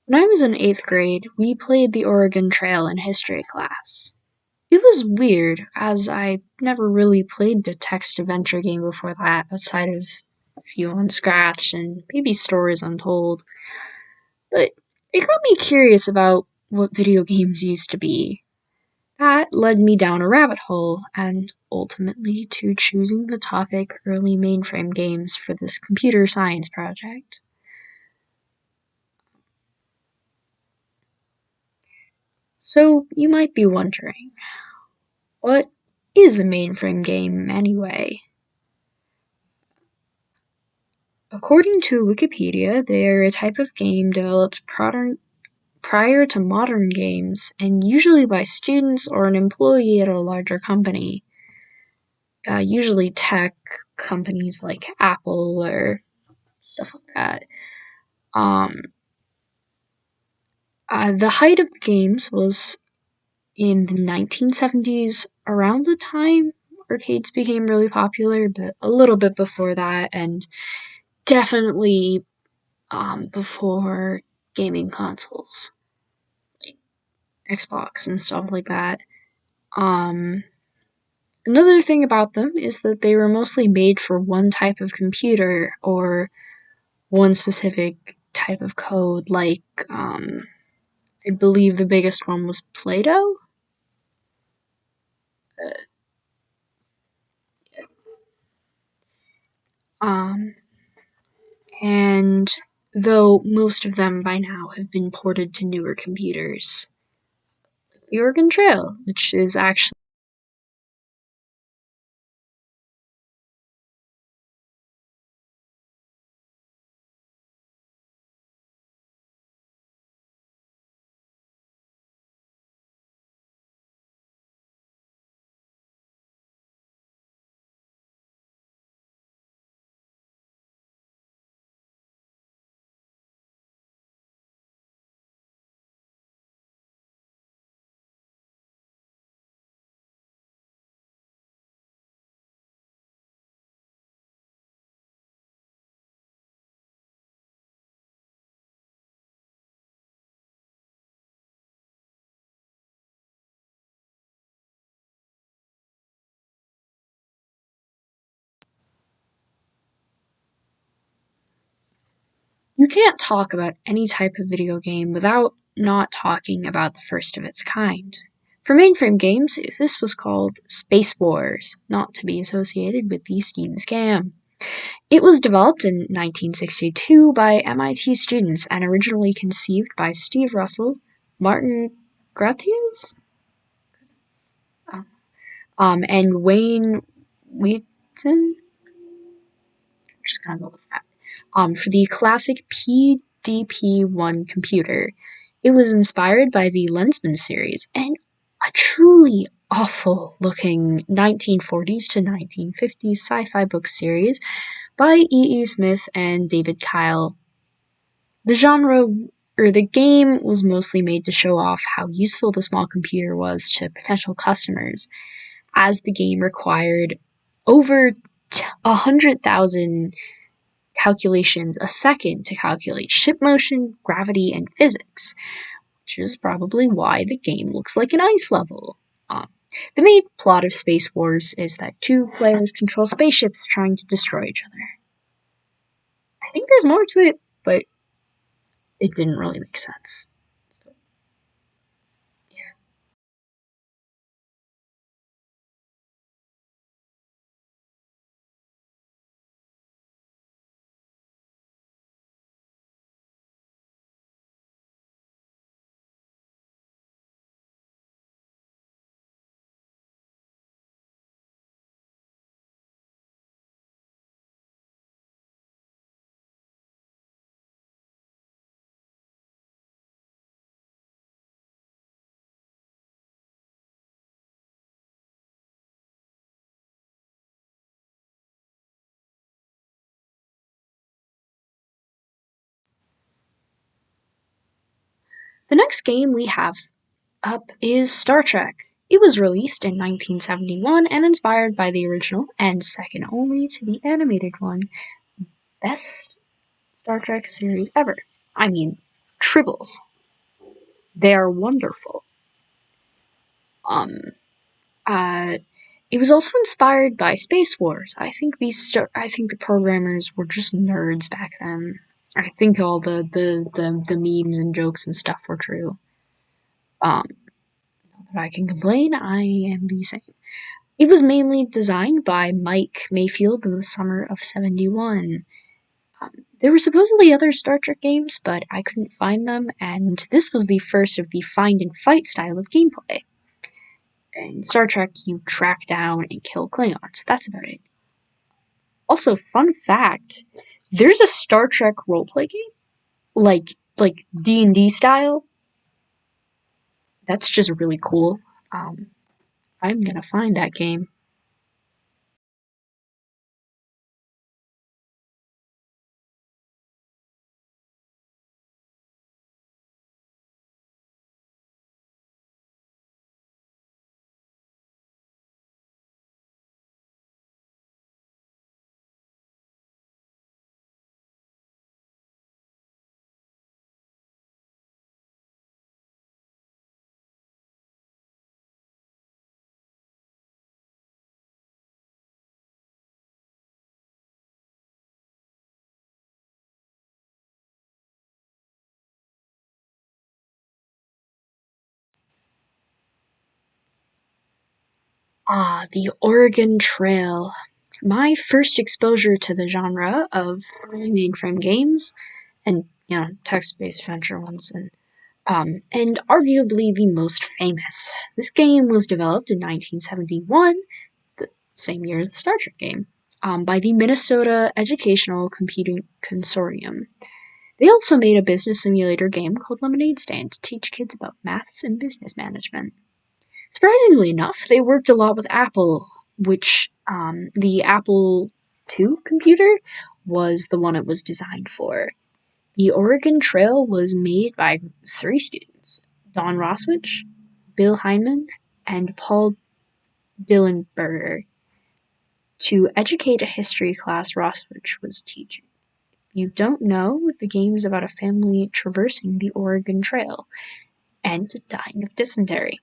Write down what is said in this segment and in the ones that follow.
When I was in 8th grade, we played the Oregon Trail in history class. It was weird, as I never really played a text adventure game before that, outside of a few on Scratch and maybe Stories Untold. But it got me curious about what video games used to be. That led me down a rabbit hole, and ultimately to choosing the topic early mainframe games for this computer science project. So, you might be wondering, what is a mainframe game anyway? According to Wikipedia, they are a type of game developed prior to modern games and usually by students or an employee at a larger company, usually tech companies like Apple or stuff like that. The height of the games was in the 1970s, around the time arcades became really popular, but a little bit before that, and definitely before gaming consoles, like Xbox and stuff like that. Um, Another thing about them is that they were mostly made for one type of computer or one specific type of code, like, I believe the biggest one was Play-Doh. Um, and though most of them by now have been ported to newer computers, the Oregon Trail, which is actually you can't talk about any type of video game without not talking about the first of its kind. For mainframe games, this was called Space Wars, not to be associated with the Steam scam. It was developed in 1962 by MIT students and originally conceived by Steve Russell, Martin Gratias, and Wayne Wheaton. Just gonna go with that. For the classic PDP-1 computer. It was inspired by the Lensman series and a truly awful looking 1940s to 1950s sci-fi book series by E. E. Smith and David Kyle. The game was mostly made to show off how useful the small computer was to potential customers, as the game required over 100,000 calculations a second to calculate ship motion, gravity, and physics, which is probably why the game looks like an ice level. The main plot of Space Wars is that two players control spaceships trying to destroy each other. I think there's more to it, but it didn't really make sense. So, yeah. The next game we have up is Star Trek. It was released in 1971 and inspired by the original and second only to the animated one. Best Star Trek series ever. I mean, Tribbles. They are wonderful. Um, uh, it was also inspired by Space Wars. I think the programmers were just nerds back then. I think all the memes and jokes and stuff were true. Not that I can complain, I am the same. It was mainly designed by Mike Mayfield in the summer of '71. There were supposedly other Star Trek games, but I couldn't find them, and this was the first of the find and fight style of gameplay. In Star Trek, you track down and kill Klingons. That's about it. Also, fun fact: there's a Star Trek roleplay game, like D&D style. That's just really cool. Um, I'm gonna find that game. The Oregon Trail. My first exposure to the genre of early mainframe games, and text-based adventure ones, and arguably the most famous. This game was developed in 1971, the same year as the Star Trek game, by the Minnesota Educational Computing Consortium. They also made a business simulator game called Lemonade Stand to teach kids about maths and business management. Surprisingly enough, they worked a lot with Apple, which the Apple II computer was the one it was designed for. The Oregon Trail was made by three students: Don Roswich, Bill Heineman, and Paul Dillenberger, to educate a history class Roswich was teaching. If you don't know, the game is about a family traversing the Oregon Trail and dying of dysentery.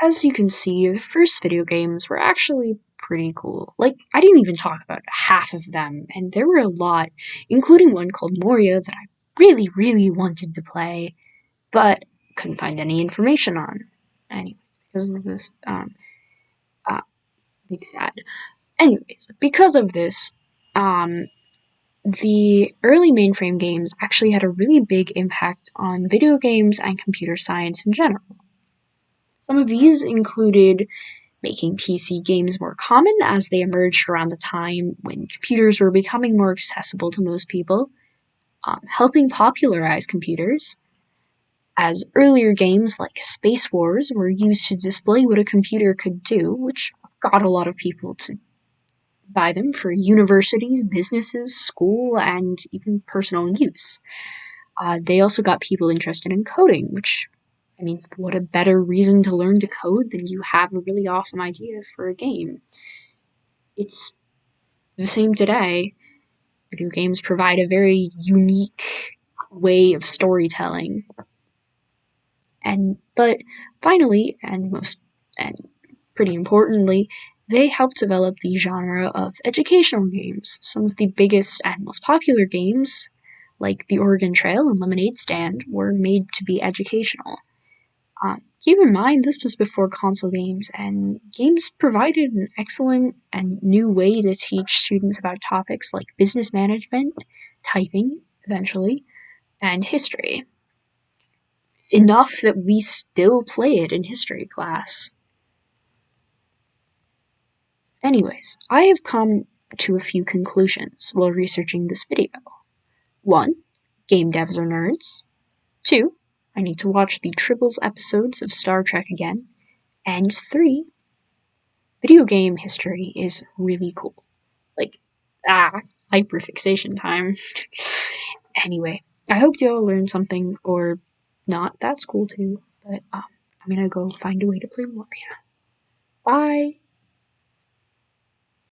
As you can see, the first video games were actually pretty cool. Like, I didn't even talk about half of them, and there were a lot, including one called Moria that I really, really wanted to play, but couldn't find any information on. Anyway, because of this, uh, big sad. Anyways, because of this, um, the early mainframe games actually had a really big impact on video games and computer science in general. Some of these included making PC games more common as they emerged around the time when computers were becoming more accessible to most people, helping popularize computers, as earlier games like Space Wars were used to display what a computer could do, which got a lot of people to buy them for universities, businesses, school, and even personal use. They also got people interested in coding, which, I mean, what a better reason to learn to code than you have a really awesome idea for a game. It's the same today. Video games provide a very unique way of storytelling. But finally, and pretty importantly, they helped develop the genre of educational games. Some of the biggest and most popular games, like The Oregon Trail and Lemonade Stand, were made to be educational. Keep in mind, this was before console games, and games provided an excellent and new way to teach students about topics like business management, typing, eventually, and history. Enough that we still play it in history class. Anyways, I have come to a few conclusions while researching this video. 1. Game devs are nerds. 2. I need to watch the Tribbles episodes of Star Trek again. And 3. Video game history is really cool. Hyperfixation time. Anyway, I hope you all learned something, or not, that's cool too, but I'm gonna go find a way to play more. Bye!